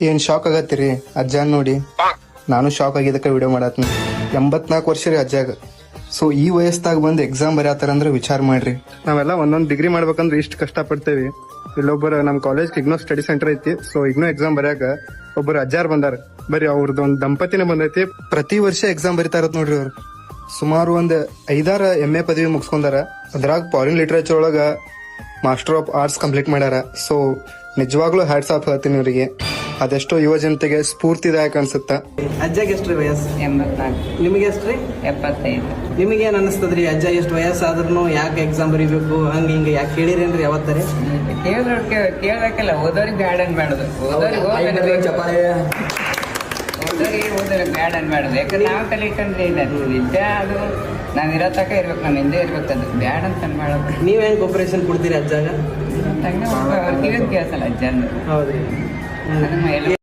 ಏನ್ ಶಾಕ್ ಆಗತ್ತೀರಿ ಅಜ್ಜಾನ್ ನೋಡಿ? ನಾನು ಶಾಕ್ ಆಗಿದ್ದಕ್ಕೆ ವಿಡಿಯೋ ಮಾಡತ್ನಿ. 84 ವರ್ಷ ರೀ ಅಜ್ಜಾಗ. ಸೊ ಈ ವಯಸ್ಸಾಗ ಬಂದು ಎಕ್ಸಾಮ್ ಬರೆಯತ್ತಾರಂದ್ರೆ ವಿಚಾರ ಮಾಡ್ರಿ. ನಾವೆಲ್ಲ ಒಂದೊಂದು ಡಿಗ್ರಿ ಮಾಡ್ಬೇಕಂದ್ರೆ ಇಷ್ಟು ಕಷ್ಟ ಪಡ್ತೇವಿ. ಇಲ್ಲೊಬ್ಬರು ನಮ್ ಕಾಲೇಜ್ ಇಗ್ನೋ ಸ್ಟಡಿ ಸೆಂಟರ್ ಐತಿ. ಸೊ ಇಗ್ನೋ ಎಕ್ಸಾಮ್ ಬರೆಯಾಕ ಒಬ್ಬರು ಅಜ್ಜಾರ್ ಬಂದಾರ. ಬರೀ ಅವ್ರದ್ದು ಒಂದು ದಂಪತಿನೇ ಬಂದೈತಿ. ಪ್ರತಿ ವರ್ಷ ಎಕ್ಸಾಮ್ ಬರೀತಾರತ್ ನೋಡ್ರಿ ಅವ್ರು. ಸುಮಾರು ಒಂದ್ 5-6 MA ಪದವಿ ಮುಗಿಸ್ಕೊಂಡಾರ. ಅದ್ರಾಗ ಫಾರಿನ್ ಲಿಟರೇಚರ್ ಒಳಗ ಮಾಸ್ಟರ್ ಆಫ್ ಆರ್ಟ್ಸ್ ಕಂಪ್ಲೀಟ್ ಮಾಡ್ಯಾರ. ಸೊ ನಿಜವಾಗ್ಲೂ ಹ್ಯಾಟ್ಸ್ ಆಫ್ ಹೇಳ್ತೀನಿ ಇವರಿಗೆ. ಅದೆಷ್ಟೋ ಯುವ ಜನತೆಗೆ ಸ್ಫೂರ್ತಿದಾಯಕ ಅನ್ಸುತ್ತ. ಅಜ್ಜಾಗ ಎಷ್ಟ್ರಿ ವಯಸ್ಸು? 84. ನಿಮಗೆ ಎಷ್ಟ್ರಿ? 75. ನಿಮಗೆ ಏನ್ ಅನಿಸ್ತದ್ರಿ ಅಜ್ಜ ಎಷ್ಟು ವಯಸ್ಸಾದ್ರೂ ಯಾಕೆ ಎಕ್ಸಾಮ್ ಬರೀಬೇಕು ಹಂಗ ಹಿಂಗ ಯಾಕೆ ಕೇಳಿರೇನ್ರಿ ಯಾವತ್ತರಿ? ಕೇಳಬೇಕಲ್ಲ, ಓದೋರಿಗೆ ಬ್ಯಾಡ್ ಅನ್ಬೇಡದು. ಓದೋರಿಗೆ ಓದೋರಿಗೆ ಬ್ಯಾಡ್ ಅನ್ಬೇಡದು. ಯಾಕಂದ್ರೆ ನಾವು ಕಲಿಕಂದ್ರೆ ವಿದ್ಯೆ ಅದು ನಾವ್ ಇರೋ ತಕ ಇರ್ಬೇಕು, ನಮ್ಮ ಹಿಂದೆ ಇರ್ಬೇಕು. ಅದು ಬ್ಯಾಡ್ ಅಂತ ಅನ್ಬೇಡದು. ನೀವ್ ಹೆಂಗ್ ಕೋಪರೇಷನ್ ಕೊಡ್ತೀರಿ ಅಜ್ಜಾಗ? ತಂಗ ಕೇಳ್ಸಲ್ಲ ಅಜ್ಜ. ಹೌದ್ರಿ.